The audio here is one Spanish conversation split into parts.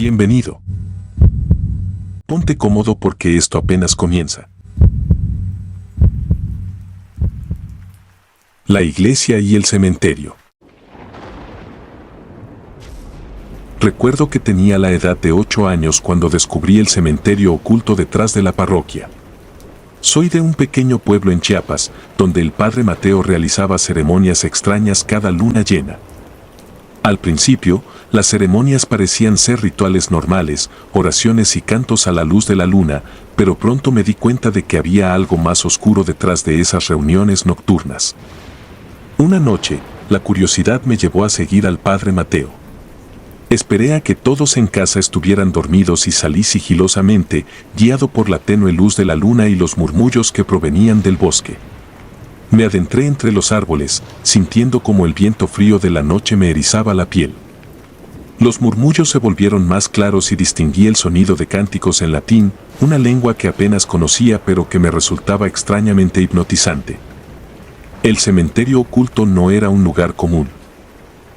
Bienvenido. Ponte cómodo porque esto apenas comienza. La iglesia y el cementerio. Recuerdo que tenía la edad de 8 años cuando descubrí el cementerio oculto detrás de la parroquia. Soy de un pequeño pueblo en Chiapas, donde el padre Mateo realizaba ceremonias extrañas cada luna llena. Al principio, las ceremonias parecían ser rituales normales, oraciones y cantos a la luz de la luna, pero pronto me di cuenta de que había algo más oscuro detrás de esas reuniones nocturnas. Una noche, la curiosidad me llevó a seguir al padre Mateo. Esperé a que todos en casa estuvieran dormidos y salí sigilosamente, guiado por la tenue luz de la luna y los murmullos que provenían del bosque. Me adentré entre los árboles, sintiendo como el viento frío de la noche me erizaba la piel. Los murmullos se volvieron más claros y distinguí el sonido de cánticos en latín, una lengua que apenas conocía pero que me resultaba extrañamente hipnotizante. El cementerio oculto no era un lugar común.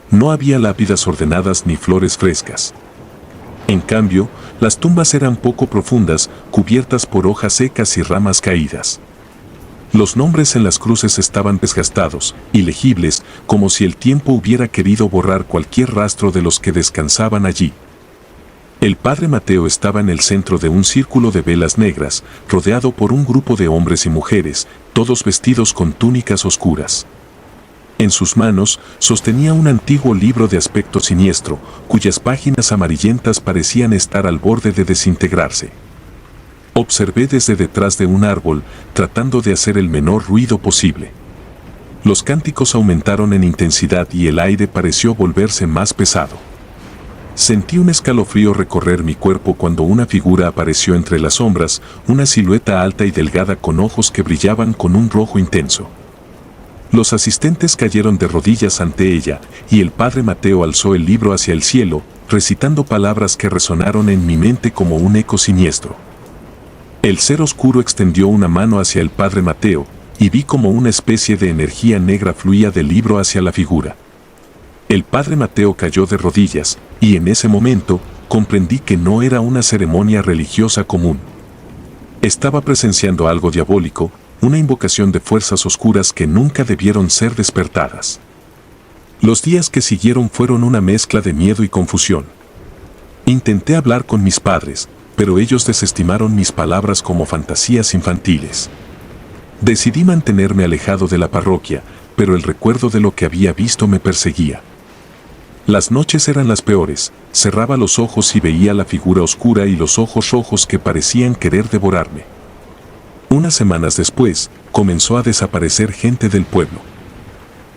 No había lápidas ordenadas ni flores frescas. En cambio, las tumbas eran poco profundas, cubiertas por hojas secas y ramas caídas. Los nombres en las cruces estaban desgastados, ilegibles, como si el tiempo hubiera querido borrar cualquier rastro de los que descansaban allí. El padre Mateo estaba en el centro de un círculo de velas negras, rodeado por un grupo de hombres y mujeres, todos vestidos con túnicas oscuras. En sus manos sostenía un antiguo libro de aspecto siniestro, cuyas páginas amarillentas parecían estar al borde de desintegrarse. Observé desde detrás de un árbol, tratando de hacer el menor ruido posible. Los cánticos aumentaron en intensidad y el aire pareció volverse más pesado. Sentí un escalofrío recorrer mi cuerpo cuando una figura apareció entre las sombras, una silueta alta y delgada con ojos que brillaban con un rojo intenso. Los asistentes cayeron de rodillas ante ella, y el padre Mateo alzó el libro hacia el cielo, recitando palabras que resonaron en mi mente como un eco siniestro. El ser oscuro extendió una mano hacia el padre Mateo, y vi como una especie de energía negra fluía del libro hacia la figura. El padre Mateo cayó de rodillas, y en ese momento, comprendí que no era una ceremonia religiosa común. Estaba presenciando algo diabólico, una invocación de fuerzas oscuras que nunca debieron ser despertadas. Los días que siguieron fueron una mezcla de miedo y confusión. Intenté hablar con mis padres, pero ellos desestimaron mis palabras como fantasías infantiles. Decidí mantenerme alejado de la parroquia, pero el recuerdo de lo que había visto me perseguía. Las noches eran las peores, cerraba los ojos y veía la figura oscura y los ojos rojos que parecían querer devorarme. Unas semanas después, comenzó a desaparecer gente del pueblo.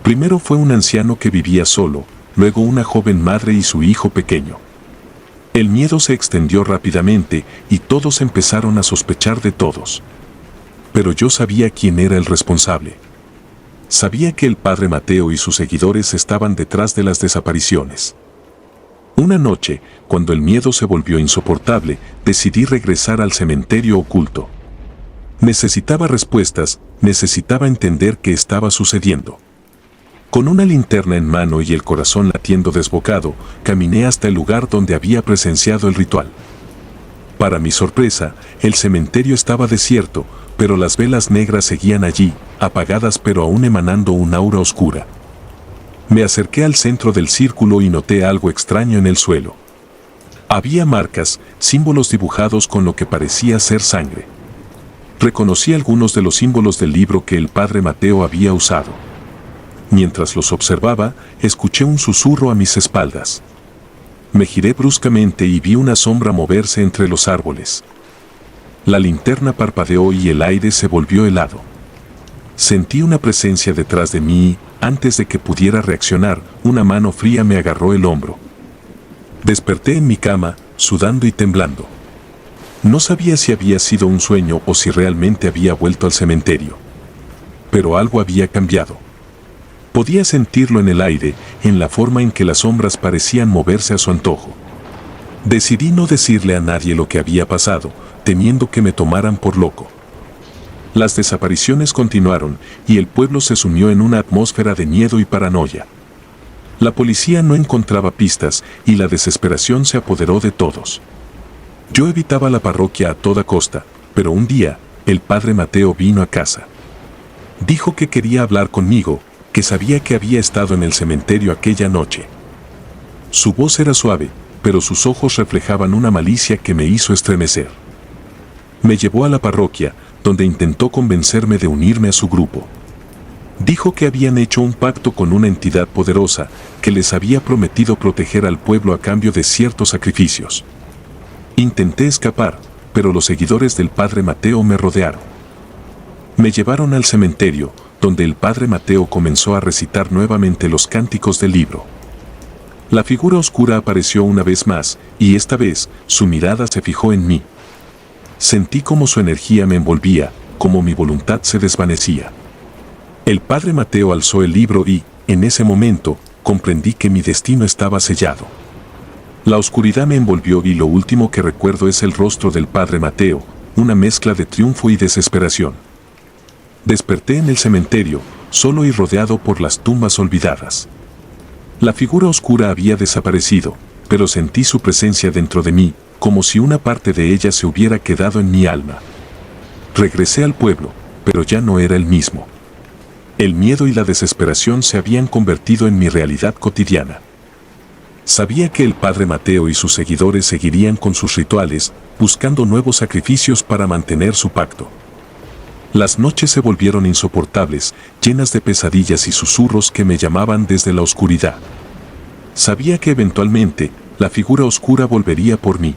Primero fue un anciano que vivía solo, luego una joven madre y su hijo pequeño. El miedo se extendió rápidamente y todos empezaron a sospechar de todos. Pero yo sabía quién era el responsable. Sabía que el padre Mateo y sus seguidores estaban detrás de las desapariciones. Una noche, cuando el miedo se volvió insoportable, decidí regresar al cementerio oculto. Necesitaba respuestas, necesitaba entender qué estaba sucediendo. Con una linterna en mano y el corazón latiendo desbocado, caminé hasta el lugar donde había presenciado el ritual. Para mi sorpresa, el cementerio estaba desierto, pero las velas negras seguían allí, apagadas pero aún emanando un aura oscura. Me acerqué al centro del círculo y noté algo extraño en el suelo. Había marcas, símbolos dibujados con lo que parecía ser sangre. Reconocí algunos de los símbolos del libro que el padre Mateo había usado. Mientras los observaba, escuché un susurro a mis espaldas. Me giré bruscamente y vi una sombra moverse entre los árboles. La linterna parpadeó y el aire se volvió helado. Sentí una presencia detrás de mí y, antes de que pudiera reaccionar, una mano fría me agarró el hombro. Desperté en mi cama, sudando y temblando. No sabía si había sido un sueño o si realmente había vuelto al cementerio. Pero algo había cambiado. Podía sentirlo en el aire, en la forma en que las sombras parecían moverse a su antojo. Decidí no decirle a nadie lo que había pasado, temiendo que me tomaran por loco. Las desapariciones continuaron y el pueblo se sumió en una atmósfera de miedo y paranoia. La policía no encontraba pistas y la desesperación se apoderó de todos. Yo evitaba la parroquia a toda costa, pero un día, el padre Mateo vino a casa. Dijo que quería hablar conmigo, que sabía que había estado en el cementerio aquella noche. Su voz era suave, pero sus ojos reflejaban una malicia que me hizo estremecer. Me llevó a la parroquia, donde intentó convencerme de unirme a su grupo. Dijo que habían hecho un pacto con una entidad poderosa que les había prometido proteger al pueblo a cambio de ciertos sacrificios. Intenté escapar, pero los seguidores del padre Mateo me rodearon. Me llevaron al cementerio, donde el padre Mateo comenzó a recitar nuevamente los cánticos del libro. La figura oscura apareció una vez más, y esta vez su mirada se fijó en mí. Sentí como su energía me envolvía, como mi voluntad se desvanecía. El padre Mateo alzó el libro y, en ese momento, comprendí que mi destino estaba sellado. La oscuridad me envolvió y lo último que recuerdo es el rostro del padre Mateo, una mezcla de triunfo y desesperación. Desperté en el cementerio, solo y rodeado por las tumbas olvidadas. La figura oscura había desaparecido, pero sentí su presencia dentro de mí, como si una parte de ella se hubiera quedado en mi alma. Regresé al pueblo, pero ya no era el mismo. El miedo y la desesperación se habían convertido en mi realidad cotidiana. Sabía que el padre Mateo y sus seguidores seguirían con sus rituales, buscando nuevos sacrificios para mantener su pacto. Las noches se volvieron insoportables, llenas de pesadillas y susurros que me llamaban desde la oscuridad. Sabía que eventualmente, la figura oscura volvería por mí.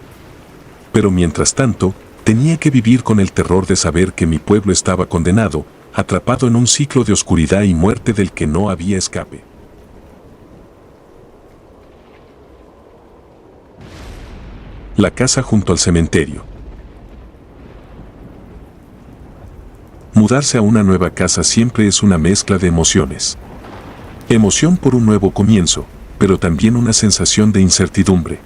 Pero mientras tanto, tenía que vivir con el terror de saber que mi pueblo estaba condenado, atrapado en un ciclo de oscuridad y muerte del que no había escape. La casa junto al cementerio. Mudarse a una nueva casa siempre es una mezcla de emociones. Emoción por un nuevo comienzo, pero también una sensación de incertidumbre.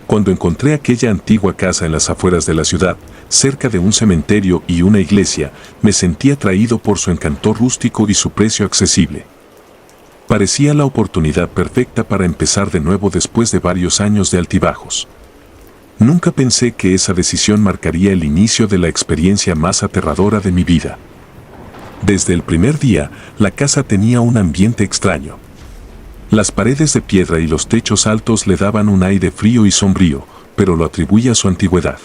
Cuando encontré aquella antigua casa en las afueras de la ciudad, cerca de un cementerio y una iglesia, me sentí atraído por su encanto rústico y su precio accesible. Parecía la oportunidad perfecta para empezar de nuevo después de varios años de altibajos. Nunca pensé que esa decisión marcaría el inicio de la experiencia más aterradora de mi vida. Desde el primer día, la casa tenía un ambiente extraño. Las paredes de piedra y los techos altos le daban un aire frío y sombrío, pero lo atribuía a su antigüedad.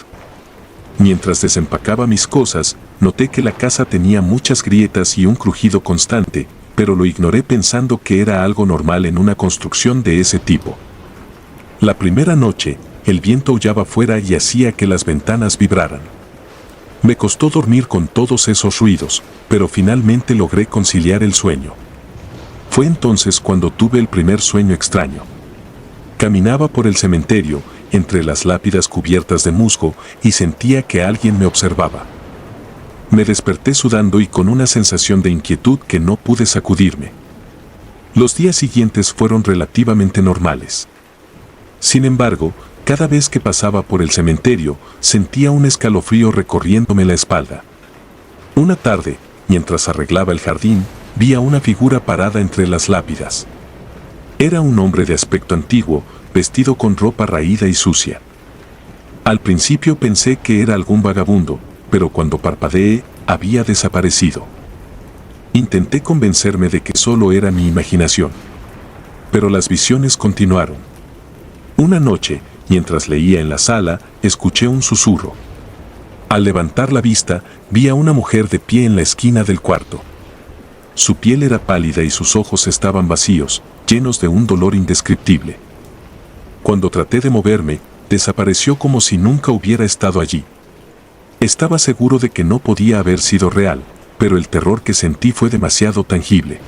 Mientras desempacaba mis cosas, noté que la casa tenía muchas grietas y un crujido constante, pero lo ignoré pensando que era algo normal en una construcción de ese tipo. La primera noche, el viento aullaba fuera y hacía que las ventanas vibraran. Me costó dormir con todos esos ruidos, pero finalmente logré conciliar el sueño. Fue entonces cuando tuve el primer sueño extraño. Caminaba por el cementerio, entre las lápidas cubiertas de musgo, y sentía que alguien me observaba. Me desperté sudando y con una sensación de inquietud que no pude sacudirme. Los días siguientes fueron relativamente normales. Sin embargo, cada vez que pasaba por el cementerio, sentía un escalofrío recorriéndome la espalda. Una tarde, mientras arreglaba el jardín, vi a una figura parada entre las lápidas. Era un hombre de aspecto antiguo, vestido con ropa raída y sucia. Al principio pensé que era algún vagabundo, pero cuando parpadeé, había desaparecido. Intenté convencerme de que solo era mi imaginación. Pero las visiones continuaron. Una noche, mientras leía en la sala, escuché un susurro. Al levantar la vista, vi a una mujer de pie en la esquina del cuarto. Su piel era pálida y sus ojos estaban vacíos, llenos de un dolor indescriptible. Cuando traté de moverme, desapareció como si nunca hubiera estado allí. Estaba seguro de que no podía haber sido real, pero el terror que sentí fue demasiado tangible.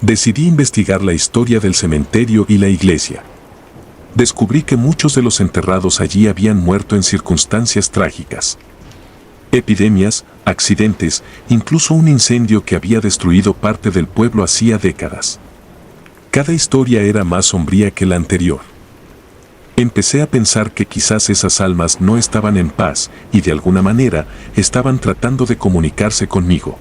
Decidí investigar la historia del cementerio y la iglesia. Descubrí que muchos de los enterrados allí habían muerto en circunstancias trágicas. Epidemias, accidentes, incluso un incendio que había destruido parte del pueblo hacía décadas. Cada historia era más sombría que la anterior. Empecé a pensar que quizás esas almas no estaban en paz y de alguna manera estaban tratando de comunicarse conmigo.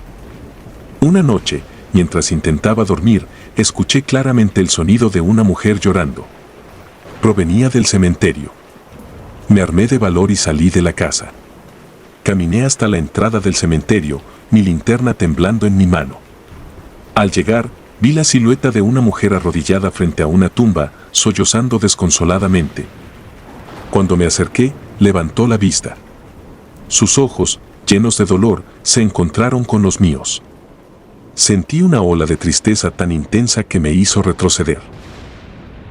Una noche, mientras intentaba dormir, escuché claramente el sonido de una mujer llorando. Provenía del cementerio. Me armé de valor y salí de la casa. Caminé hasta la entrada del cementerio, mi linterna temblando en mi mano. Al llegar, vi la silueta de una mujer arrodillada frente a una tumba, sollozando desconsoladamente. Cuando me acerqué, levantó la vista. Sus ojos, llenos de dolor, se encontraron con los míos. Sentí una ola de tristeza tan intensa que me hizo retroceder.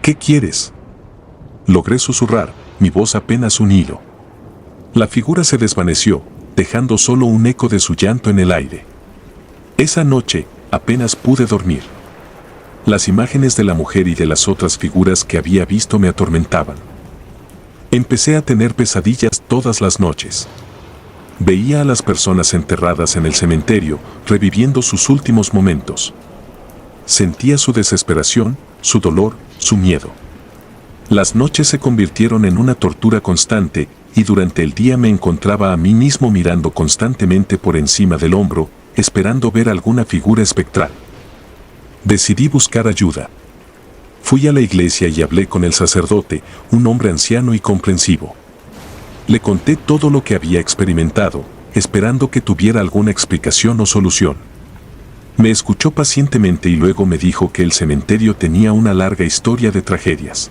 ¿Qué quieres?, logré susurrar, mi voz apenas un hilo. La figura se desvaneció, dejando solo un eco de su llanto en el aire. Esa noche, apenas pude dormir. Las imágenes de la mujer y de las otras figuras que había visto me atormentaban. Empecé a tener pesadillas todas las noches. Veía a las personas enterradas en el cementerio, reviviendo sus últimos momentos. Sentía su desesperación, su dolor, su miedo. Las noches se convirtieron en una tortura constante, y durante el día me encontraba a mí mismo mirando constantemente por encima del hombro, esperando ver alguna figura espectral. Decidí buscar ayuda. Fui a la iglesia y hablé con el sacerdote, un hombre anciano y comprensivo. Le conté todo lo que había experimentado, esperando que tuviera alguna explicación o solución. Me escuchó pacientemente y luego me dijo que el cementerio tenía una larga historia de tragedias.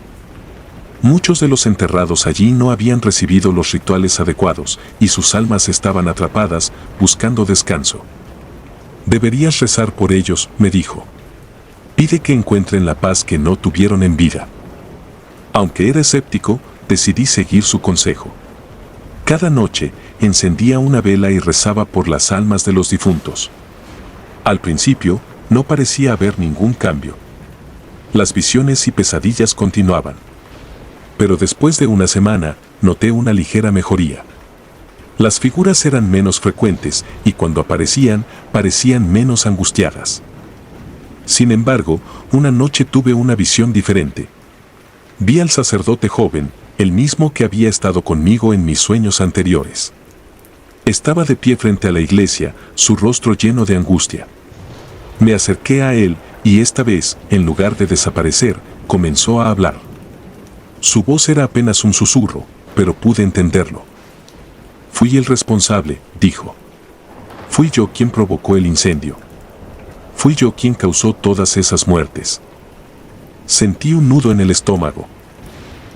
Muchos de los enterrados allí no habían recibido los rituales adecuados y sus almas estaban atrapadas, buscando descanso. Deberías rezar por ellos, me dijo. Pide que encuentren la paz que no tuvieron en vida. Aunque era escéptico, decidí seguir su consejo. Cada noche, encendía una vela y rezaba por las almas de los difuntos. Al principio, no parecía haber ningún cambio. Las visiones y pesadillas continuaban. Pero después de una semana, noté una ligera mejoría. Las figuras eran menos frecuentes y cuando aparecían, parecían menos angustiadas. Sin embargo, una noche tuve una visión diferente. Vi al sacerdote joven, el mismo que había estado conmigo en mis sueños anteriores. Estaba de pie frente a la iglesia, su rostro lleno de angustia. Me acerqué a él y esta vez, en lugar de desaparecer, comenzó a hablar. Su voz era apenas un susurro, pero pude entenderlo. Fui el responsable, dijo. Fui yo quien provocó el incendio. Fui yo quien causó todas esas muertes. Sentí un nudo en el estómago.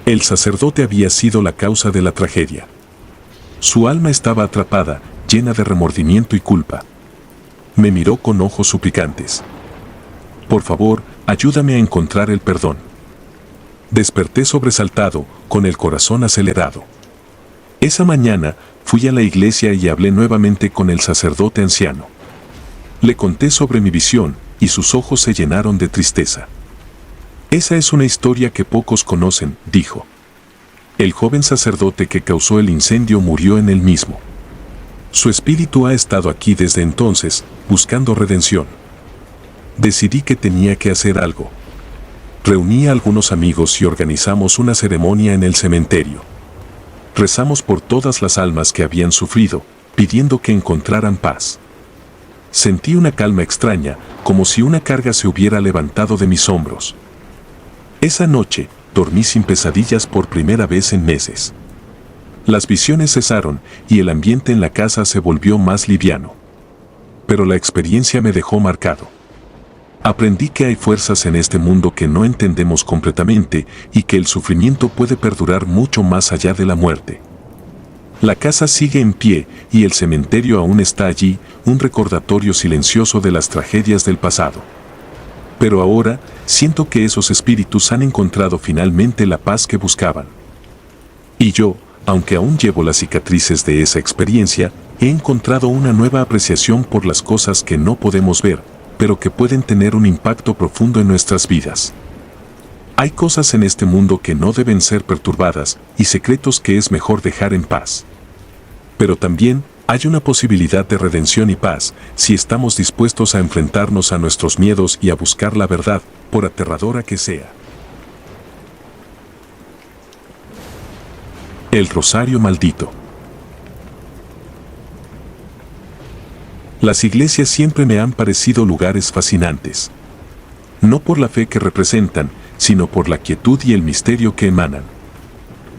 El sacerdote había sido la causa de la tragedia. Su alma estaba atrapada, llena de remordimiento y culpa. Me miró con ojos suplicantes. Por favor, ayúdame a encontrar el perdón. Desperté sobresaltado, con el corazón acelerado. Esa mañana, fui a la iglesia y hablé nuevamente con el sacerdote anciano. Le conté sobre mi visión, y sus ojos se llenaron de tristeza. Esa es una historia que pocos conocen, dijo. El joven sacerdote que causó el incendio murió en él mismo. Su espíritu ha estado aquí desde entonces, buscando redención. Decidí que tenía que hacer algo. Reuní a algunos amigos y organizamos una ceremonia en el cementerio. Rezamos por todas las almas que habían sufrido, pidiendo que encontraran paz. Sentí una calma extraña, como si una carga se hubiera levantado de mis hombros. Esa noche, dormí sin pesadillas por primera vez en meses. Las visiones cesaron y el ambiente en la casa se volvió más liviano. Pero la experiencia me dejó marcado. Aprendí que hay fuerzas en este mundo que no entendemos completamente y que el sufrimiento puede perdurar mucho más allá de la muerte. La casa sigue en pie y el cementerio aún está allí, un recordatorio silencioso de las tragedias del pasado. Pero ahora, siento que esos espíritus han encontrado finalmente la paz que buscaban. Y yo, aunque aún llevo las cicatrices de esa experiencia, he encontrado una nueva apreciación por las cosas que no podemos ver, pero que pueden tener un impacto profundo en nuestras vidas. Hay cosas en este mundo que no deben ser perturbadas y secretos que es mejor dejar en paz. Pero también hay una posibilidad de redención y paz si estamos dispuestos a enfrentarnos a nuestros miedos y a buscar la verdad, por aterradora que sea. El rosario maldito. Las iglesias siempre me han parecido lugares fascinantes. No por la fe que representan, sino por la quietud y el misterio que emanan.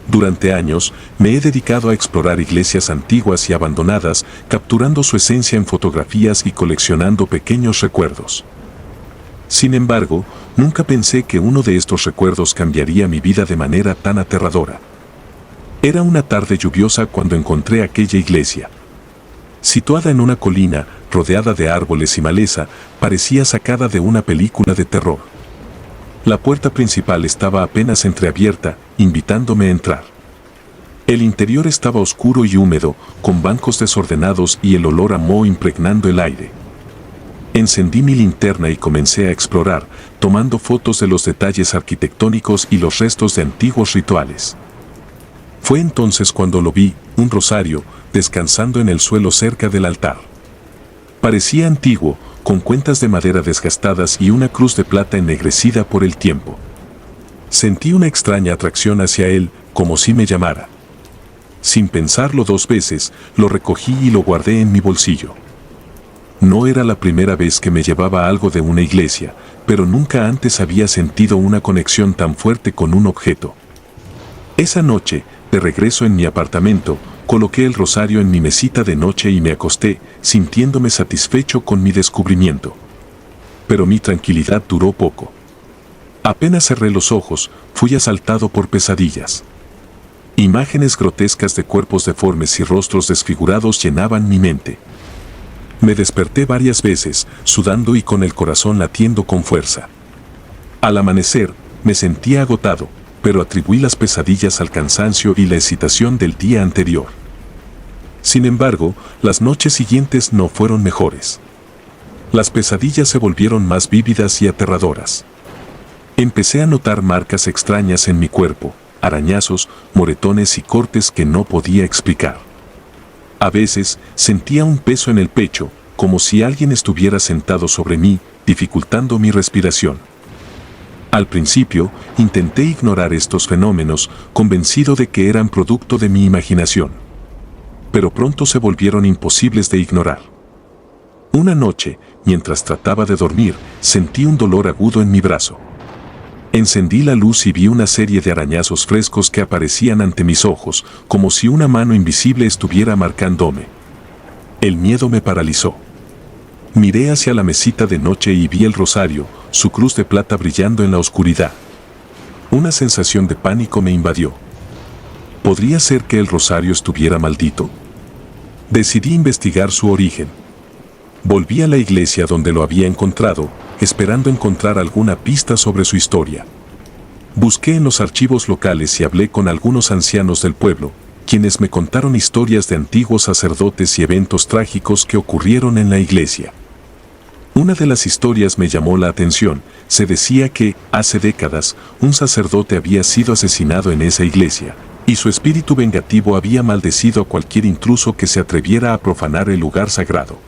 Durante años, me he dedicado a explorar iglesias antiguas y abandonadas, capturando su esencia en fotografías y coleccionando pequeños recuerdos. Sin embargo, nunca pensé que uno de estos recuerdos cambiaría mi vida de manera tan aterradora. Era una tarde lluviosa cuando encontré aquella iglesia. Situada en una colina, rodeada de árboles y maleza, parecía sacada de una película de terror. La puerta principal estaba apenas entreabierta, invitándome a entrar. El interior estaba oscuro y húmedo, con bancos desordenados y el olor a moho impregnando el aire. Encendí mi linterna y comencé a explorar, tomando fotos de los detalles arquitectónicos y los restos de antiguos rituales. Fue entonces cuando lo vi, un rosario, descansando en el suelo cerca del altar. Parecía antiguo, con cuentas de madera desgastadas y una cruz de plata ennegrecida por el tiempo. Sentí una extraña atracción hacia él, como si me llamara. Sin pensarlo 2 veces, lo recogí y lo guardé en mi bolsillo. No era la primera vez que me llevaba algo de una iglesia, pero nunca antes había sentido una conexión tan fuerte con un objeto. Esa noche, de regreso en mi apartamento, coloqué el rosario en mi mesita de noche y me acosté, sintiéndome satisfecho con mi descubrimiento. Pero mi tranquilidad duró poco. Apenas cerré los ojos, fui asaltado por pesadillas. Imágenes grotescas de cuerpos deformes y rostros desfigurados llenaban mi mente. Me desperté varias veces, sudando y con el corazón latiendo con fuerza. Al amanecer, me sentía agotado, pero atribuí las pesadillas al cansancio y la excitación del día anterior. Sin embargo, las noches siguientes no fueron mejores. Las pesadillas se volvieron más vívidas y aterradoras. Empecé a notar marcas extrañas en mi cuerpo, arañazos, moretones y cortes que no podía explicar. A veces, sentía un peso en el pecho, como si alguien estuviera sentado sobre mí, dificultando mi respiración. Al principio, intenté ignorar estos fenómenos, convencido de que eran producto de mi imaginación. Pero pronto se volvieron imposibles de ignorar. Una noche, mientras trataba de dormir, sentí un dolor agudo en mi brazo. Encendí la luz y vi una serie de arañazos frescos que aparecían ante mis ojos, como si una mano invisible estuviera marcándome. El miedo me paralizó. Miré hacia la mesita de noche y vi el rosario, su cruz de plata brillando en la oscuridad. Una sensación de pánico me invadió. ¿Podría ser que el rosario estuviera maldito? Decidí investigar su origen. Volví a la iglesia donde lo había encontrado, esperando encontrar alguna pista sobre su historia. Busqué en los archivos locales y hablé con algunos ancianos del pueblo, quienes me contaron historias de antiguos sacerdotes y eventos trágicos que ocurrieron en la iglesia. Una de las historias me llamó la atención. Se decía que, hace décadas, un sacerdote había sido asesinado en esa iglesia, y su espíritu vengativo había maldecido a cualquier intruso que se atreviera a profanar el lugar sagrado.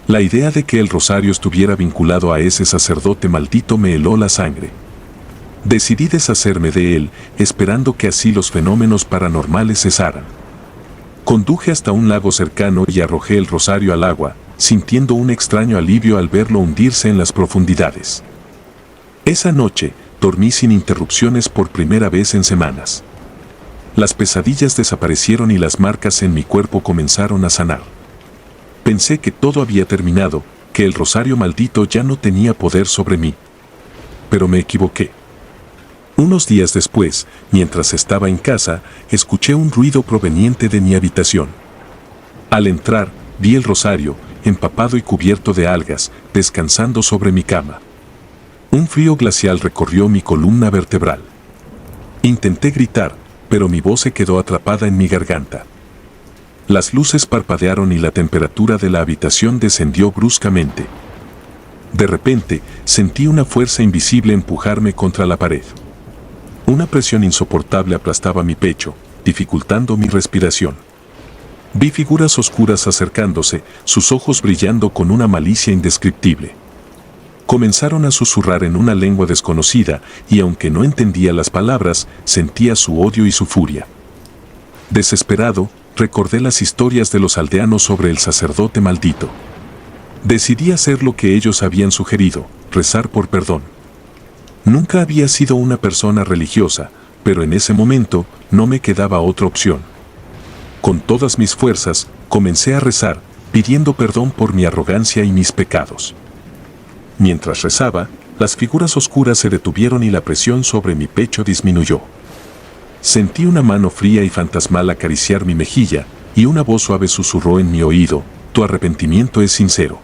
La idea de que el rosario estuviera vinculado a ese sacerdote maldito me heló la sangre. Decidí deshacerme de él, esperando que así los fenómenos paranormales cesaran. Conduje hasta un lago cercano y arrojé el rosario al agua, sintiendo un extraño alivio al verlo hundirse en las profundidades. Esa noche, dormí sin interrupciones por primera vez en semanas. Las pesadillas desaparecieron y las marcas en mi cuerpo comenzaron a sanar. Pensé que todo había terminado, que el rosario maldito ya no tenía poder sobre mí. Pero me equivoqué. Unos días después, mientras estaba en casa, escuché un ruido proveniente de mi habitación. Al entrar, vi el rosario, empapado y cubierto de algas, descansando sobre mi cama. Un frío glacial recorrió mi columna vertebral. Intenté gritar, pero mi voz se quedó atrapada en mi garganta. Las luces parpadearon y la temperatura de la habitación descendió bruscamente. De repente, sentí una fuerza invisible empujarme contra la pared. Una presión insoportable aplastaba mi pecho, dificultando mi respiración. Vi figuras oscuras acercándose, sus ojos brillando con una malicia indescriptible. Comenzaron a susurrar en una lengua desconocida, y aunque no entendía las palabras, sentía su odio y su furia. Desesperado, recordé las historias de los aldeanos sobre el sacerdote maldito. Decidí hacer lo que ellos habían sugerido, rezar por perdón. Nunca había sido una persona religiosa, pero en ese momento no me quedaba otra opción. Con todas mis fuerzas, comencé a rezar, pidiendo perdón por mi arrogancia y mis pecados. Mientras rezaba, las figuras oscuras se detuvieron y la presión sobre mi pecho disminuyó. Sentí una mano fría y fantasmal acariciar mi mejilla, y una voz suave susurró en mi oído: tu arrepentimiento es sincero.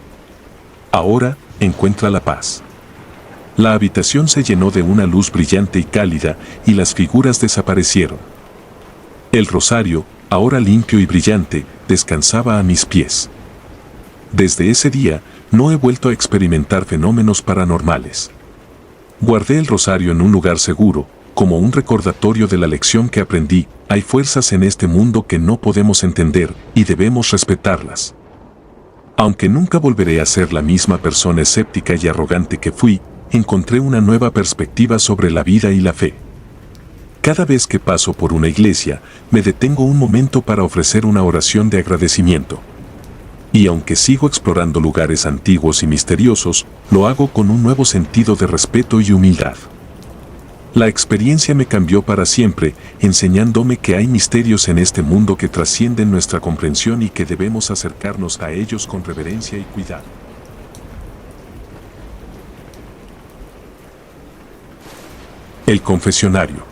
Ahora, encuentra la paz. La habitación se llenó de una luz brillante y cálida, y las figuras desaparecieron. El rosario, ahora limpio y brillante, descansaba a mis pies. Desde ese día, no he vuelto a experimentar fenómenos paranormales. Guardé el rosario en un lugar seguro, como un recordatorio de la lección que aprendí: hay fuerzas en este mundo que no podemos entender, y debemos respetarlas. Aunque nunca volveré a ser la misma persona escéptica y arrogante que fui, encontré una nueva perspectiva sobre la vida y la fe. Cada vez que paso por una iglesia, me detengo un momento para ofrecer una oración de agradecimiento. Y aunque sigo explorando lugares antiguos y misteriosos, lo hago con un nuevo sentido de respeto y humildad. La experiencia me cambió para siempre, enseñándome que hay misterios en este mundo que trascienden nuestra comprensión y que debemos acercarnos a ellos con reverencia y cuidado. El confesionario.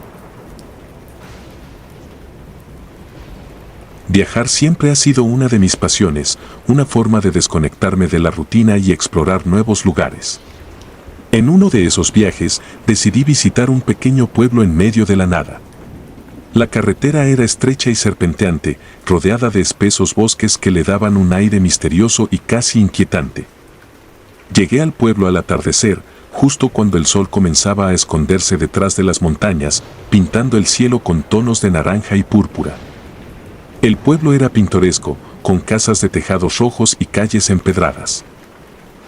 Viajar siempre ha sido una de mis pasiones, una forma de desconectarme de la rutina y explorar nuevos lugares. En uno de esos viajes, decidí visitar un pequeño pueblo en medio de la nada. La carretera era estrecha y serpenteante, rodeada de espesos bosques que le daban un aire misterioso y casi inquietante. Llegué al pueblo al atardecer, justo cuando el sol comenzaba a esconderse detrás de las montañas, pintando el cielo con tonos de naranja y púrpura. El pueblo era pintoresco, con casas de tejados rojos y calles empedradas.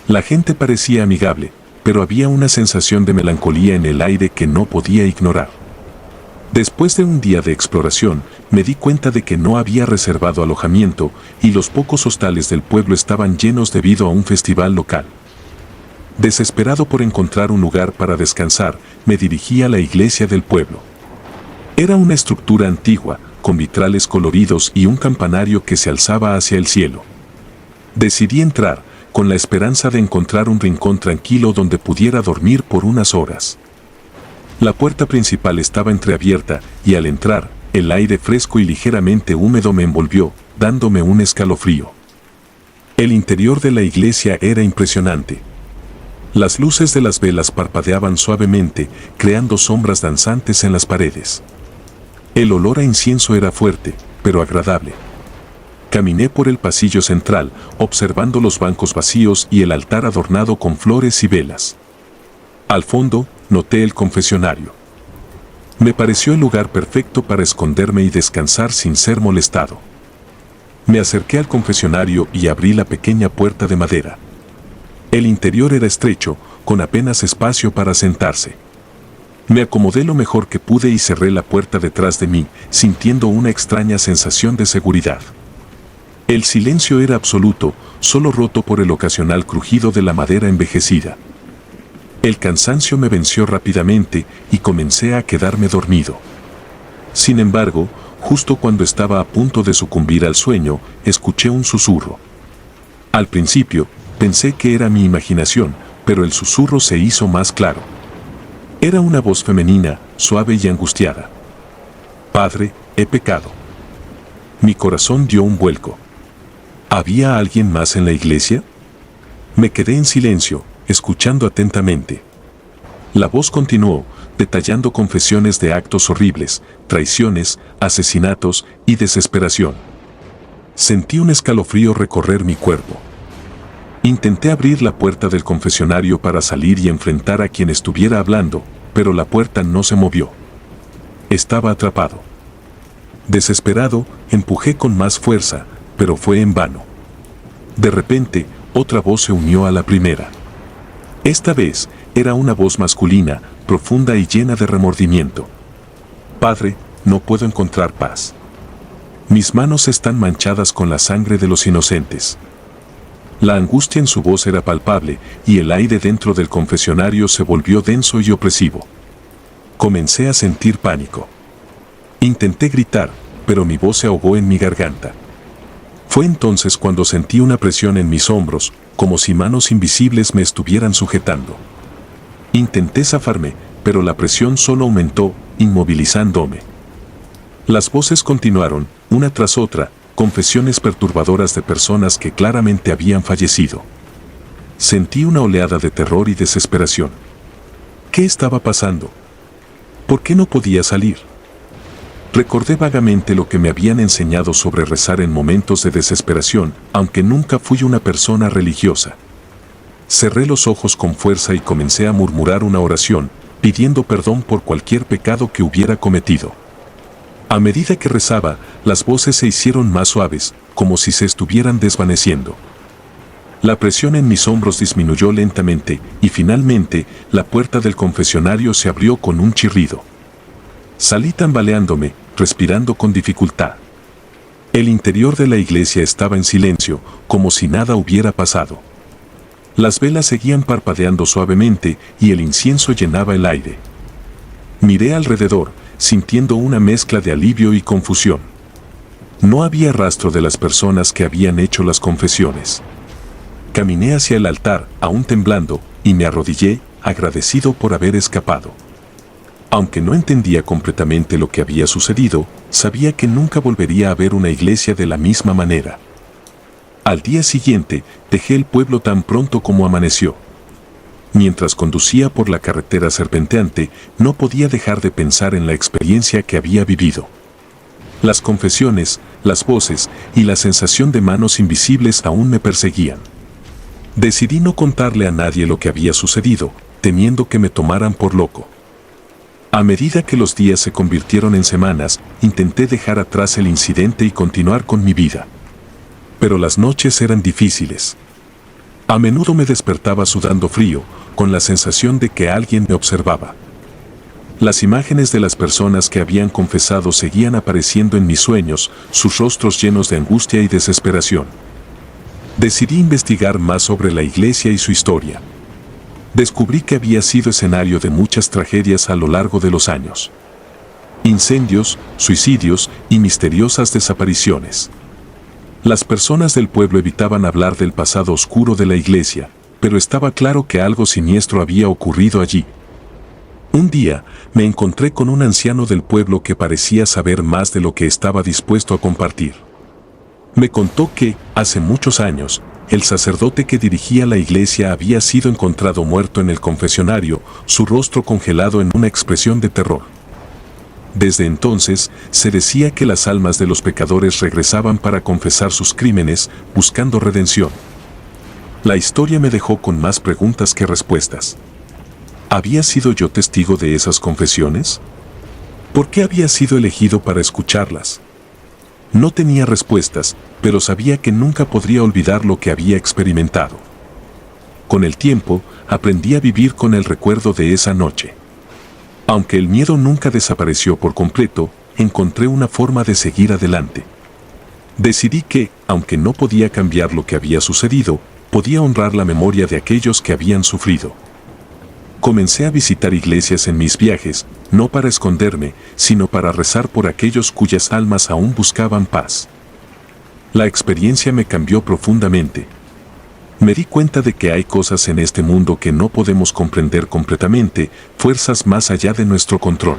La gente parecía amigable, pero había una sensación de melancolía en el aire que no podía ignorar. Después de un día de exploración, me di cuenta de que no había reservado alojamiento, y los pocos hostales del pueblo estaban llenos debido a un festival local. Desesperado por encontrar un lugar para descansar, me dirigí a la iglesia del pueblo. Era una estructura antigua, con vitrales coloridos y un campanario que se alzaba hacia el cielo. Decidí entrar, con la esperanza de encontrar un rincón tranquilo donde pudiera dormir por unas horas. La puerta principal estaba entreabierta, y al entrar, el aire fresco y ligeramente húmedo me envolvió, dándome un escalofrío. El interior de la iglesia era impresionante. Las luces de las velas parpadeaban suavemente, creando sombras danzantes en las paredes. El olor a incienso era fuerte, pero agradable. Caminé por el pasillo central, observando los bancos vacíos y el altar adornado con flores y velas. Al fondo, noté el confesionario. Me pareció el lugar perfecto para esconderme y descansar sin ser molestado. Me acerqué al confesionario y abrí la pequeña puerta de madera. El interior era estrecho, con apenas espacio para sentarse. Me acomodé lo mejor que pude y cerré la puerta detrás de mí, sintiendo una extraña sensación de seguridad. El silencio era absoluto, solo roto por el ocasional crujido de la madera envejecida. El cansancio me venció rápidamente y comencé a quedarme dormido. Sin embargo, justo cuando estaba a punto de sucumbir al sueño, escuché un susurro. Al principio, pensé que era mi imaginación, pero el susurro se hizo más claro. Era una voz femenina, suave y angustiada. Padre, he pecado. Mi corazón dio un vuelco. ¿Había alguien más en la iglesia? Me quedé en silencio, escuchando atentamente. La voz continuó, detallando confesiones de actos horribles, traiciones, asesinatos y desesperación. Sentí un escalofrío recorrer mi cuerpo. Intenté abrir la puerta del confesionario para salir y enfrentar a quien estuviera hablando, pero la puerta no se movió. Estaba atrapado. Desesperado, empujé con más fuerza, pero fue en vano. De repente, otra voz se unió a la primera. Esta vez, era una voz masculina, profunda y llena de remordimiento. Padre, no puedo encontrar paz. Mis manos están manchadas con la sangre de los inocentes. La angustia en su voz era palpable y el aire dentro del confesionario se volvió denso y opresivo. Comencé a sentir pánico. Intenté gritar, pero mi voz se ahogó en mi garganta. Fue entonces cuando sentí una presión en mis hombros, como si manos invisibles me estuvieran sujetando. Intenté zafarme, pero la presión solo aumentó, inmovilizándome. Las voces continuaron, una tras otra, confesiones perturbadoras de personas que claramente habían fallecido. Sentí una oleada de terror y desesperación. ¿Qué estaba pasando? ¿Por qué no podía salir? Recordé vagamente lo que me habían enseñado sobre rezar en momentos de desesperación, aunque nunca fui una persona religiosa. Cerré los ojos con fuerza y comencé a murmurar una oración, pidiendo perdón por cualquier pecado que hubiera cometido. A medida que rezaba, las voces se hicieron más suaves, como si se estuvieran desvaneciendo. La presión en mis hombros disminuyó lentamente, y finalmente, la puerta del confesionario se abrió con un chirrido. Salí tambaleándome, respirando con dificultad. El interior de la iglesia estaba en silencio, como si nada hubiera pasado. Las velas seguían parpadeando suavemente y el incienso llenaba el aire. Miré alrededor, sintiendo una mezcla de alivio y confusión. No había rastro de las personas que habían hecho las confesiones. Caminé hacia el altar, aún temblando, y me arrodillé, agradecido por haber escapado. Aunque no entendía completamente lo que había sucedido, sabía que nunca volvería a ver una iglesia de la misma manera. Al día siguiente, dejé el pueblo tan pronto como amaneció. Mientras conducía por la carretera serpenteante, no podía dejar de pensar en la experiencia que había vivido. Las confesiones, las voces y la sensación de manos invisibles aún me perseguían. Decidí no contarle a nadie lo que había sucedido, temiendo que me tomaran por loco. A medida que los días se convirtieron en semanas, intenté dejar atrás el incidente y continuar con mi vida. Pero las noches eran difíciles. A menudo me despertaba sudando frío, con la sensación de que alguien me observaba. Las imágenes de las personas que habían confesado seguían apareciendo en mis sueños, sus rostros llenos de angustia y desesperación. Decidí investigar más sobre la iglesia y su historia. Descubrí que había sido escenario de muchas tragedias a lo largo de los años. Incendios, suicidios y misteriosas desapariciones. Las personas del pueblo evitaban hablar del pasado oscuro de la iglesia, pero estaba claro que algo siniestro había ocurrido allí. Un día, me encontré con un anciano del pueblo que parecía saber más de lo que estaba dispuesto a compartir. Me contó que, hace muchos años, el sacerdote que dirigía la iglesia había sido encontrado muerto en el confesionario, su rostro congelado en una expresión de terror. Desde entonces, se decía que las almas de los pecadores regresaban para confesar sus crímenes, buscando redención. La historia me dejó con más preguntas que respuestas. ¿Había sido yo testigo de esas confesiones? ¿Por qué había sido elegido para escucharlas? No tenía respuestas, pero sabía que nunca podría olvidar lo que había experimentado. Con el tiempo, aprendí a vivir con el recuerdo de esa noche. Aunque el miedo nunca desapareció por completo, encontré una forma de seguir adelante. Decidí que, aunque no podía cambiar lo que había sucedido, podía honrar la memoria de aquellos que habían sufrido. Comencé a visitar iglesias en mis viajes, no para esconderme, sino para rezar por aquellos cuyas almas aún buscaban paz. La experiencia me cambió profundamente. Me di cuenta de que hay cosas en este mundo que no podemos comprender completamente, fuerzas más allá de nuestro control.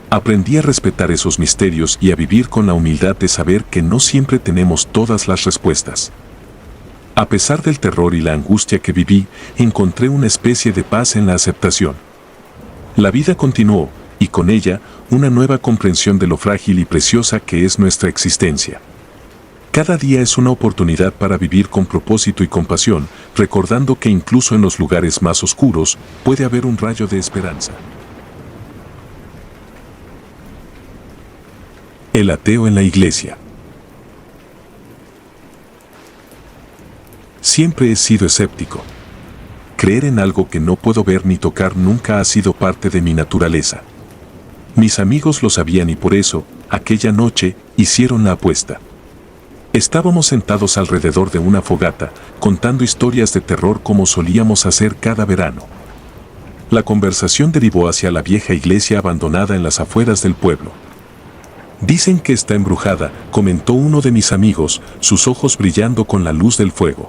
Aprendí a respetar esos misterios y a vivir con la humildad de saber que no siempre tenemos todas las respuestas. A pesar del terror y la angustia que viví, encontré una especie de paz en la aceptación. La vida continuó, y con ella, una nueva comprensión de lo frágil y preciosa que es nuestra existencia. Cada día es una oportunidad para vivir con propósito y compasión, recordando que incluso en los lugares más oscuros, puede haber un rayo de esperanza. El ateo en la iglesia. Siempre he sido escéptico. Creer en algo que no puedo ver ni tocar nunca ha sido parte de mi naturaleza. Mis amigos lo sabían y por eso, aquella noche, hicieron la apuesta. Estábamos sentados alrededor de una fogata, contando historias de terror como solíamos hacer cada verano. La conversación derivó hacia la vieja iglesia abandonada en las afueras del pueblo. Dicen que está embrujada, comentó uno de mis amigos, sus ojos brillando con la luz del fuego.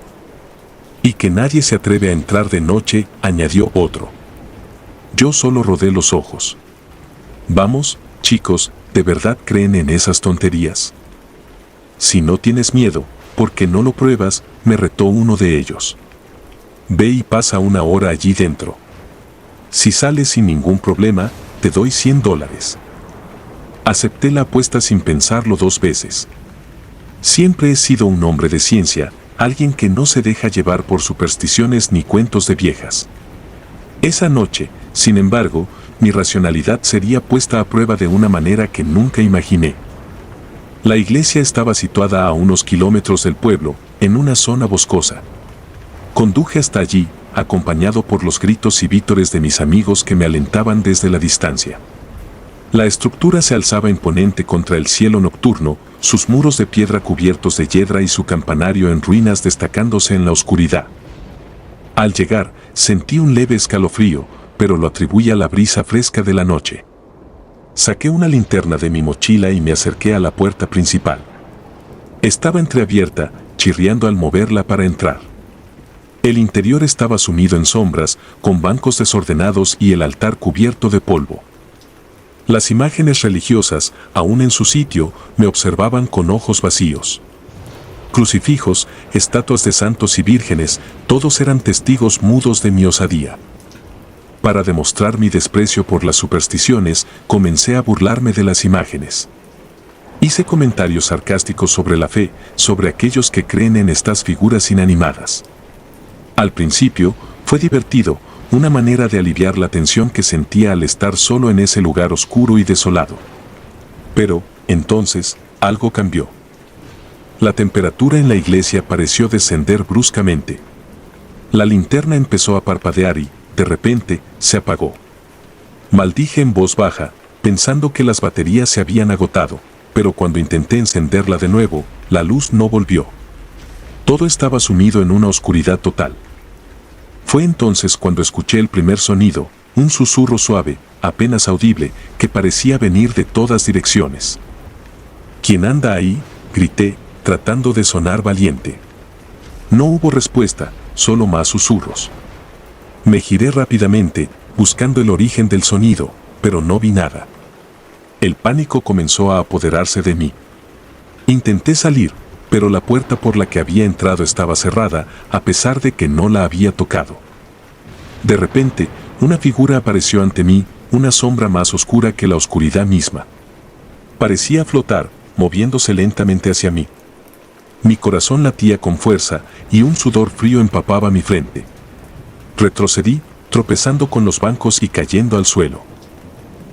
Y que nadie se atreve a entrar de noche, añadió otro. Yo solo rodé los ojos. Vamos, chicos, ¿de verdad creen en esas tonterías? Si no tienes miedo, ¿por qué no lo pruebas?, me retó uno de ellos. Ve y pasa una hora allí dentro. Si sales sin ningún problema, te doy $100. Acepté la apuesta sin pensarlo 2 veces. Siempre he sido un hombre de ciencia, alguien que no se deja llevar por supersticiones ni cuentos de viejas. Esa noche, sin embargo, mi racionalidad sería puesta a prueba de una manera que nunca imaginé. La iglesia estaba situada a unos kilómetros del pueblo, en una zona boscosa. Conduje hasta allí, acompañado por los gritos y vítores de mis amigos que me alentaban desde la distancia. La estructura se alzaba imponente contra el cielo nocturno, sus muros de piedra cubiertos de hiedra y su campanario en ruinas destacándose en la oscuridad. Al llegar, sentí un leve escalofrío, pero lo atribuí a la brisa fresca de la noche. Saqué una linterna de mi mochila y me acerqué a la puerta principal. Estaba entreabierta, chirriando al moverla para entrar. El interior estaba sumido en sombras, con bancos desordenados y el altar cubierto de polvo. Las imágenes religiosas, aún en su sitio, me observaban con ojos vacíos. Crucifijos, estatuas de santos y vírgenes, todos eran testigos mudos de mi osadía. Para demostrar mi desprecio por las supersticiones, comencé a burlarme de las imágenes. Hice comentarios sarcásticos sobre la fe, sobre aquellos que creen en estas figuras inanimadas. Al principio, fue divertido, una manera de aliviar la tensión que sentía al estar solo en ese lugar oscuro y desolado. Pero, entonces, algo cambió. La temperatura en la iglesia pareció descender bruscamente. La linterna empezó a parpadear y, de repente, se apagó. Maldije en voz baja, pensando que las baterías se habían agotado, pero cuando intenté encenderla de nuevo, la luz no volvió. Todo estaba sumido en una oscuridad total. Fue entonces cuando escuché el primer sonido, un susurro suave, apenas audible, que parecía venir de todas direcciones. ¿Quién anda ahí?, grité, tratando de sonar valiente. No hubo respuesta, solo más susurros. Me giré rápidamente, buscando el origen del sonido, pero no vi nada. El pánico comenzó a apoderarse de mí. Intenté salir, pero la puerta por la que había entrado estaba cerrada, a pesar de que no la había tocado. De repente, una figura apareció ante mí, una sombra más oscura que la oscuridad misma. Parecía flotar, moviéndose lentamente hacia mí. Mi corazón latía con fuerza, y un sudor frío empapaba mi frente. Retrocedí, tropezando con los bancos y cayendo al suelo.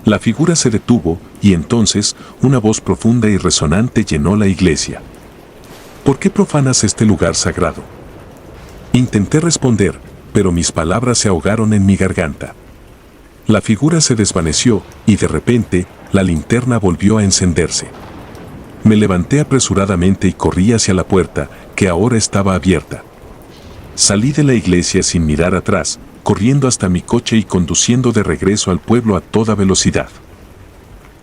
La figura se detuvo, y entonces, una voz profunda y resonante llenó la iglesia. ¿Por qué profanas este lugar sagrado? Intenté responder, pero mis palabras se ahogaron en mi garganta. La figura se desvaneció, y de repente, la linterna volvió a encenderse. Me levanté apresuradamente y corrí hacia la puerta, que ahora estaba abierta. Salí de la iglesia sin mirar atrás, corriendo hasta mi coche y conduciendo de regreso al pueblo a toda velocidad.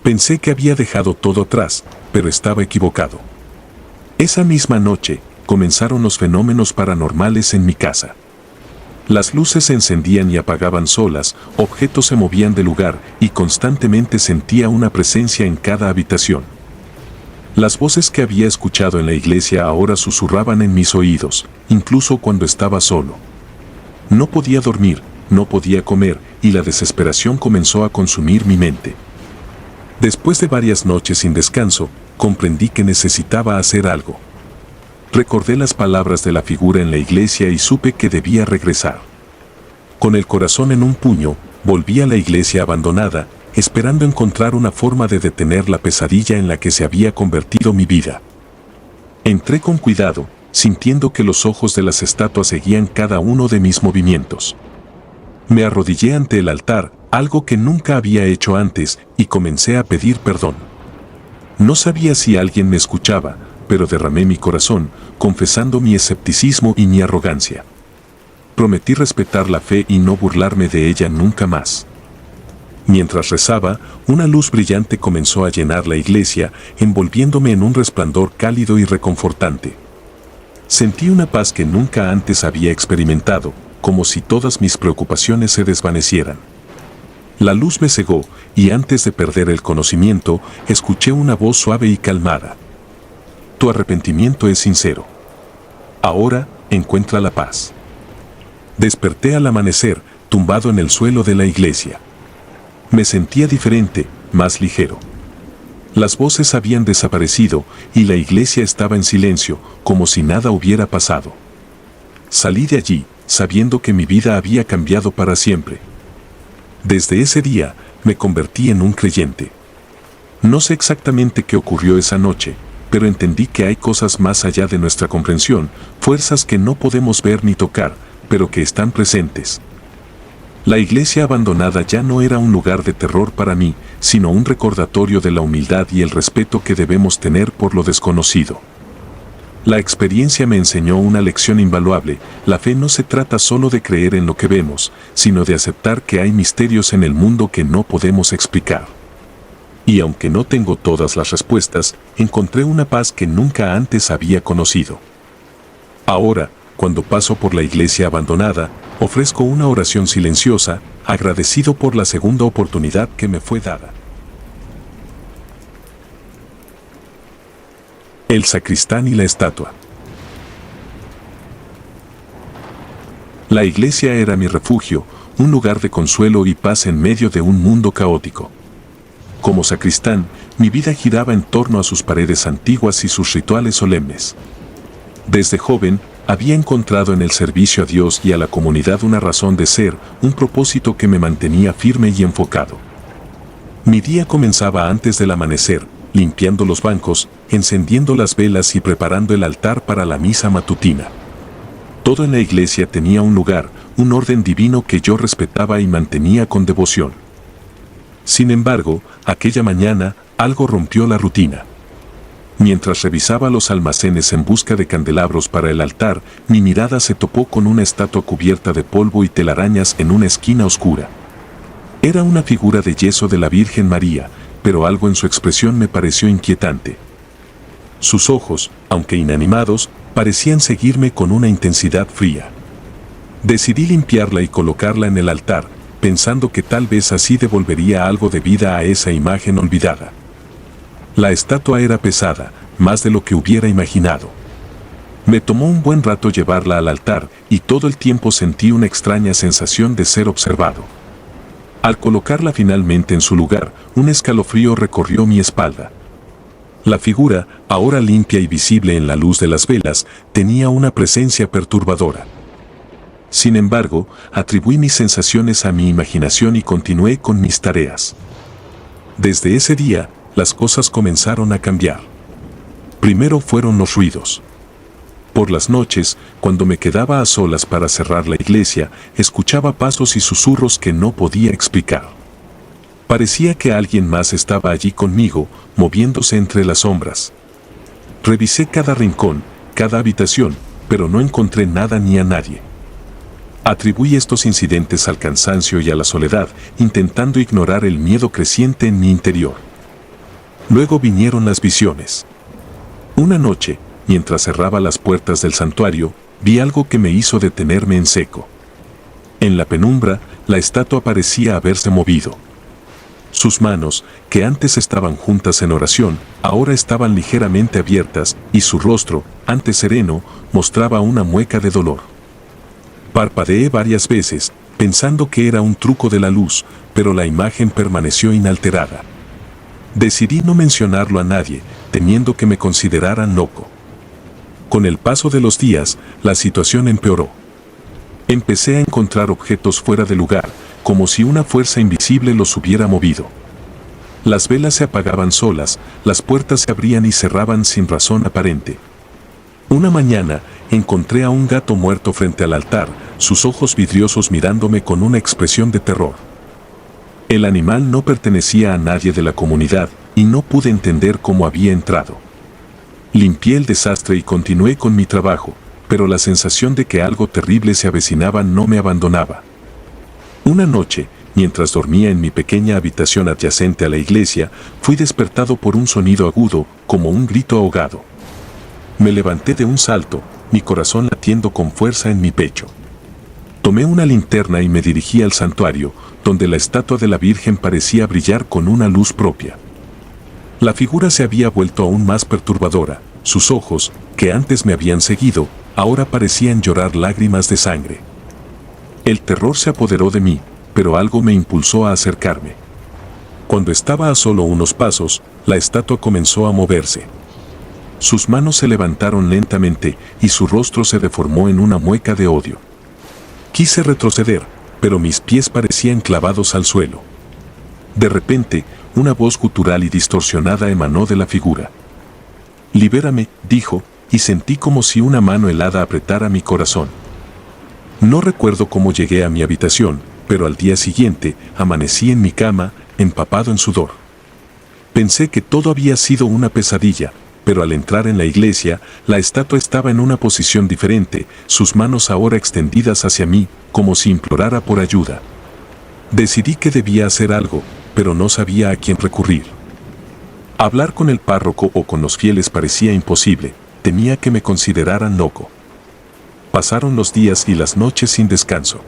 Pensé que había dejado todo atrás, pero estaba equivocado. Esa misma noche, comenzaron los fenómenos paranormales en mi casa. Las luces se encendían y apagaban solas, objetos se movían de lugar y constantemente sentía una presencia en cada habitación. Las voces que había escuchado en la iglesia ahora susurraban en mis oídos, incluso cuando estaba solo. No podía dormir, no podía comer, y la desesperación comenzó a consumir mi mente. Después de varias noches sin descanso, comprendí que necesitaba hacer algo. Recordé las palabras de la figura en la iglesia y supe que debía regresar. Con el corazón en un puño, volví a la iglesia abandonada, esperando encontrar una forma de detener la pesadilla en la que se había convertido mi vida. Entré con cuidado, sintiendo que los ojos de las estatuas seguían cada uno de mis movimientos. Me arrodillé ante el altar, algo que nunca había hecho antes, y comencé a pedir perdón. No sabía si alguien me escuchaba, pero derramé mi corazón, confesando mi escepticismo y mi arrogancia. Prometí respetar la fe y no burlarme de ella nunca más. Mientras rezaba, una luz brillante comenzó a llenar la iglesia, envolviéndome en un resplandor cálido y reconfortante. Sentí una paz que nunca antes había experimentado, como si todas mis preocupaciones se desvanecieran. La luz me cegó, y antes de perder el conocimiento, escuché una voz suave y calmada. Tu arrepentimiento es sincero. Ahora, encuentra la paz. Desperté al amanecer, tumbado en el suelo de la iglesia. Me sentía diferente, más ligero. Las voces habían desaparecido y la iglesia estaba en silencio, como si nada hubiera pasado. Salí de allí, sabiendo que mi vida había cambiado para siempre. Desde ese día, me convertí en un creyente. No sé exactamente qué ocurrió esa noche, pero entendí que hay cosas más allá de nuestra comprensión, fuerzas que no podemos ver ni tocar, pero que están presentes. La iglesia abandonada ya no era un lugar de terror para mí, sino un recordatorio de la humildad y el respeto que debemos tener por lo desconocido. La experiencia me enseñó una lección invaluable: la fe no se trata solo de creer en lo que vemos, sino de aceptar que hay misterios en el mundo que no podemos explicar. Y aunque no tengo todas las respuestas, encontré una paz que nunca antes había conocido. Ahora, cuando paso por la iglesia abandonada, ofrezco una oración silenciosa, agradecido por la segunda oportunidad que me fue dada. El sacristán y la estatua. La iglesia era mi refugio, un lugar de consuelo y paz en medio de un mundo caótico. Como sacristán, mi vida giraba en torno a sus paredes antiguas y sus rituales solemnes. Desde joven, había encontrado en el servicio a Dios y a la comunidad una razón de ser, un propósito que me mantenía firme y enfocado. Mi día comenzaba antes del amanecer, limpiando los bancos, encendiendo las velas y preparando el altar para la misa matutina. Todo en la iglesia tenía un lugar, un orden divino que yo respetaba y mantenía con devoción. Sin embargo, aquella mañana, algo rompió la rutina. Mientras revisaba los almacenes en busca de candelabros para el altar, mi mirada se topó con una estatua cubierta de polvo y telarañas en una esquina oscura. Era una figura de yeso de la Virgen María, pero algo en su expresión me pareció inquietante. Sus ojos, aunque inanimados, parecían seguirme con una intensidad fría. Decidí limpiarla y colocarla en el altar, pensando que tal vez así devolvería algo de vida a esa imagen olvidada. La estatua era pesada, más de lo que hubiera imaginado. Me tomó un buen rato llevarla al altar y todo el tiempo sentí una extraña sensación de ser observado. Al colocarla finalmente en su lugar, un escalofrío recorrió mi espalda. La figura, ahora limpia y visible en la luz de las velas, tenía una presencia perturbadora. Sin embargo, atribuí mis sensaciones a mi imaginación y continué con mis tareas. Desde ese día, las cosas comenzaron a cambiar. Primero fueron los ruidos. Por las noches, cuando me quedaba a solas para cerrar la iglesia, escuchaba pasos y susurros que no podía explicar. Parecía que alguien más estaba allí conmigo, moviéndose entre las sombras. Revisé cada rincón, cada habitación, pero no encontré nada ni a nadie. Atribuí estos incidentes al cansancio y a la soledad, intentando ignorar el miedo creciente en mi interior. Luego vinieron las visiones. Una noche, mientras cerraba las puertas del santuario, vi algo que me hizo detenerme en seco. En la penumbra, la estatua parecía haberse movido. Sus manos, que antes estaban juntas en oración, ahora estaban ligeramente abiertas, y su rostro, antes sereno, mostraba una mueca de dolor. Parpadeé varias veces, pensando que era un truco de la luz, pero la imagen permaneció inalterada. Decidí no mencionarlo a nadie, temiendo que me consideraran loco. Con el paso de los días, la situación empeoró. Empecé a encontrar objetos fuera de lugar, como si una fuerza invisible los hubiera movido. Las velas se apagaban solas, las puertas se abrían y cerraban sin razón aparente. Una mañana, encontré a un gato muerto frente al altar, sus ojos vidriosos mirándome con una expresión de terror. El animal no pertenecía a nadie de la comunidad, y no pude entender cómo había entrado. Limpié el desastre y continué con mi trabajo, pero la sensación de que algo terrible se avecinaba no me abandonaba. Una noche, mientras dormía en mi pequeña habitación adyacente a la iglesia, fui despertado por un sonido agudo, como un grito ahogado. Me levanté de un salto, mi corazón latiendo con fuerza en mi pecho. Tomé una linterna y me dirigí al santuario, donde la estatua de la Virgen parecía brillar con una luz propia. La figura se había vuelto aún más perturbadora. Sus ojos, que antes me habían seguido, ahora parecían llorar lágrimas de sangre. El terror se apoderó de mí, pero algo me impulsó a acercarme. Cuando estaba a solo unos pasos, la estatua comenzó a moverse. Sus manos se levantaron lentamente y su rostro se deformó en una mueca de odio. Quise retroceder, pero mis pies parecían clavados al suelo. De repente, una voz gutural y distorsionada emanó de la figura. «Libérame», dijo, y sentí como si una mano helada apretara mi corazón. No recuerdo cómo llegué a mi habitación, pero al día siguiente amanecí en mi cama, empapado en sudor. Pensé que todo había sido una pesadilla, pero al entrar en la iglesia, la estatua estaba en una posición diferente, sus manos ahora extendidas hacia mí, como si implorara por ayuda. Decidí que debía hacer algo, pero no sabía a quién recurrir. Hablar con el párroco o con los fieles parecía imposible, temía que me consideraran loco. Pasaron los días y las noches sin descanso.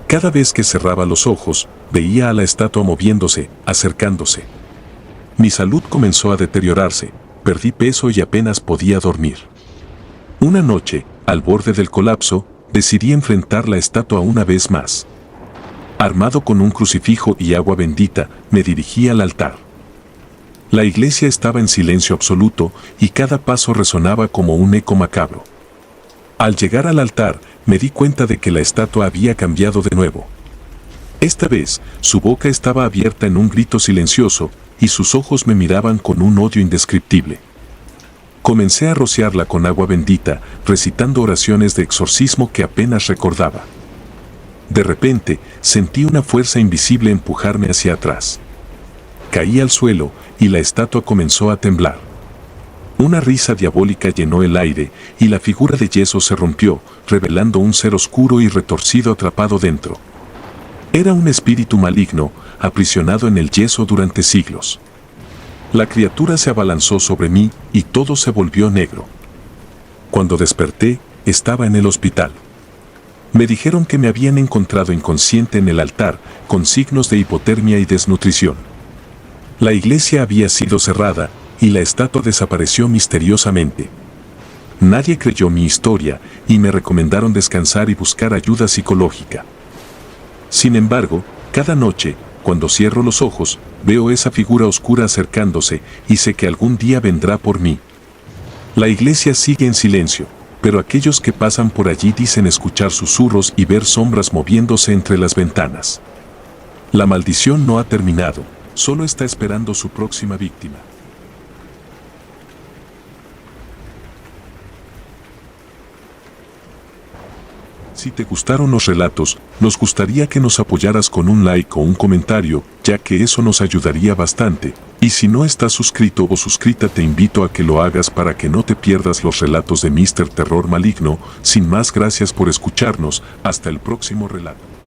Cada vez que cerraba los ojos, veía a la estatua moviéndose, acercándose. Mi salud comenzó a deteriorarse, perdí peso y apenas podía dormir. Una noche, al borde del colapso, decidí enfrentar la estatua una vez más. Armado con un crucifijo y agua bendita, me dirigí al altar. La iglesia estaba en silencio absoluto y cada paso resonaba como un eco macabro. Al llegar al altar, me di cuenta de que la estatua había cambiado de nuevo. Esta vez, su boca estaba abierta en un grito silencioso, y sus ojos me miraban con un odio indescriptible. Comencé a rociarla con agua bendita, recitando oraciones de exorcismo que apenas recordaba. De repente, sentí una fuerza invisible empujarme hacia atrás. Caí al suelo, y la estatua comenzó a temblar. Una risa diabólica llenó el aire, y la figura de yeso se rompió, revelando un ser oscuro y retorcido atrapado dentro. Era un espíritu maligno, aprisionado en el yeso durante siglos. La criatura se abalanzó sobre mí, y todo se volvió negro. Cuando desperté, estaba en el hospital. Me dijeron que me habían encontrado inconsciente en el altar, con signos de hipotermia y desnutrición. La iglesia había sido cerrada, y la estatua desapareció misteriosamente. Nadie creyó mi historia, y me recomendaron descansar y buscar ayuda psicológica. Sin embargo, cada noche, cuando cierro los ojos, veo esa figura oscura acercándose, y sé que algún día vendrá por mí. La iglesia sigue en silencio, pero aquellos que pasan por allí dicen escuchar susurros y ver sombras moviéndose entre las ventanas. La maldición no ha terminado, solo está esperando su próxima víctima. Si te gustaron los relatos, nos gustaría que nos apoyaras con un like o un comentario, ya que eso nos ayudaría bastante. Y si no estás suscrito o suscrita, te invito a que lo hagas para que no te pierdas los relatos de Mr. Terror Maligno. Sin más, gracias por escucharnos. Hasta el próximo relato.